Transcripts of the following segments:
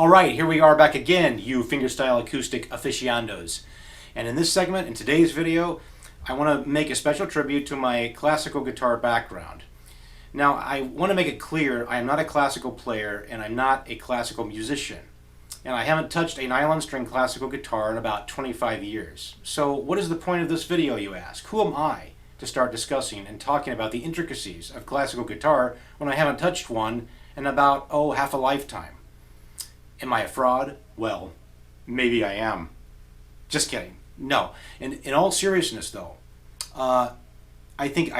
Alright, here we are back again, you fingerstyle acoustic aficionados. And in this segment, in today's video, I want to make a special tribute to my classical guitar background. Now, I want to make it clear, I am not a classical player and I'm not a classical musician. And I haven't touched a nylon string classical guitar in about 25 years. So what is the point of this video, you ask? Who am I to start discussing and talking about the intricacies of classical guitar when I haven't touched one in about, half a lifetime? Am I a fraud? Well, maybe I am. Just kidding. No. In all seriousness, though, I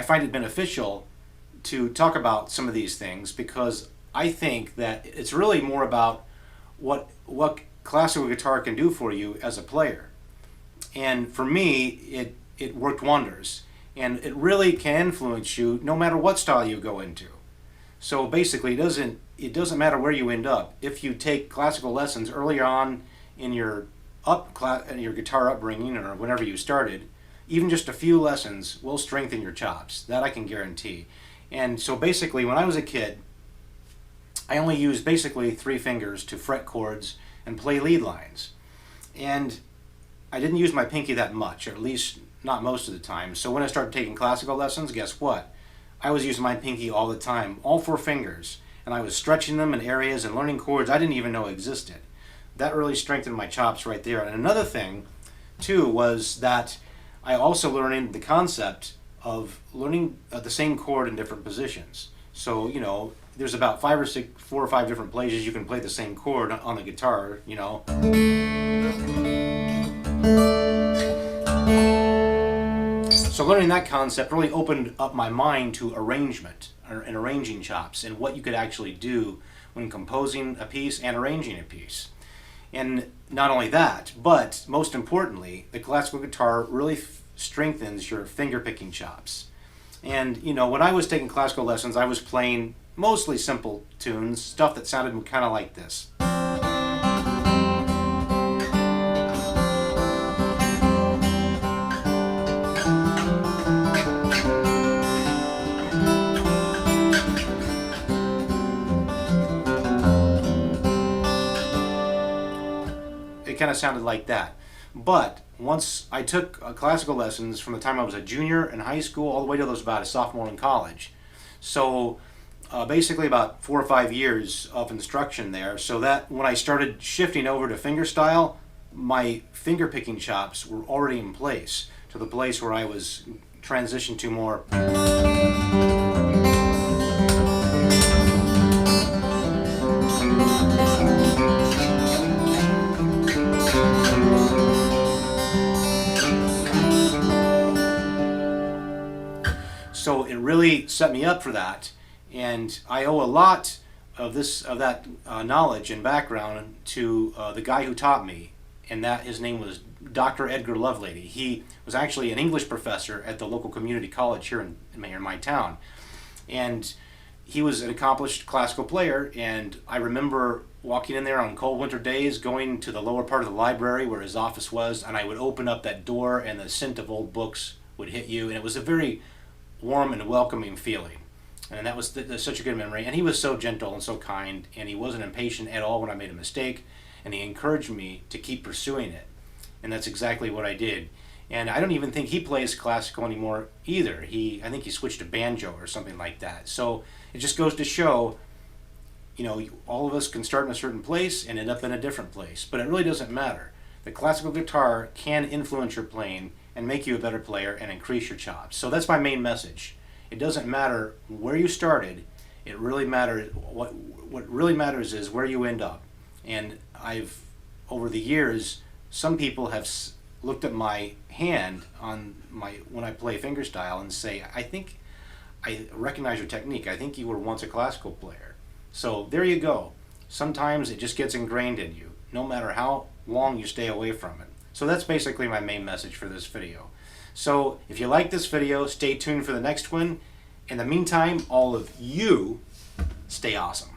find it beneficial to talk about some of these things because I think that it's really more about what classical guitar can do for you as a player. And for me, it worked wonders. And it really can influence you no matter what style you go into. So basically, it doesn't matter where you end up. If you take classical lessons early on in your guitar upbringing or whenever you started, even just a few lessons will strengthen your chops. That I can guarantee. And so basically, when I was a kid, I only used basically 3 fingers to fret chords and play lead lines. And I didn't use my pinky that much, or at least not most of the time. So when I started taking classical lessons, guess what? I was using my pinky all the time, all 4 fingers, and I was stretching them in areas and learning chords I didn't even know existed. That really strengthened my chops right there. And another thing, too, was that I also learned the concept of learning the same chord in different positions. So, there's about 4 or 5 different places you can play the same chord on the guitar, So learning that concept really opened up my mind to arrangement and arranging chops and what you could actually do when composing a piece and arranging a piece. And not only that, but most importantly, the classical guitar really strengthens your finger-picking chops. And, when I was taking classical lessons, I was playing mostly simple tunes, stuff that sounded kind of like this. It kind of sounded like that. But once I took classical lessons from the time I was a junior in high school all the way till I was about a sophomore in college. So basically about 4 or 5 years of instruction there, so that when I started shifting over to fingerstyle, my finger picking chops were already in place, to the place where I was transitioned to more So it really set me up for that, and I owe a lot of that knowledge and background to the guy who taught me, and his name was Dr. Edgar Lady. He was actually an English professor at the local community college here in my town, and he was an accomplished classical player. And I remember walking in there on cold winter days, going to the lower part of the library where his office was, and I would open up that door, and the scent of old books would hit you, and it was a very warm and welcoming feeling. And that was such a good memory. And he was so gentle and so kind, and he wasn't impatient at all when I made a mistake, and he encouraged me to keep pursuing it. And that's exactly what I did. And I don't even think he plays classical anymore either. I think he switched to banjo or something like that. So it just goes to show, all of us can start in a certain place and end up in a different place. But it really doesn't matter. The classical guitar can influence your playing and make you a better player and increase your chops. So that's my main message. It doesn't matter where you started. It really matters. What really matters is where you end up. And over the years, some people have looked at my hand when I play fingerstyle and say, I think I recognize your technique. I think you were once a classical player. So there you go. Sometimes it just gets ingrained in you, no matter how long you stay away from it. So that's basically my main message for this video. So if you like this video, stay tuned for the next one. In the meantime, all of you, stay awesome.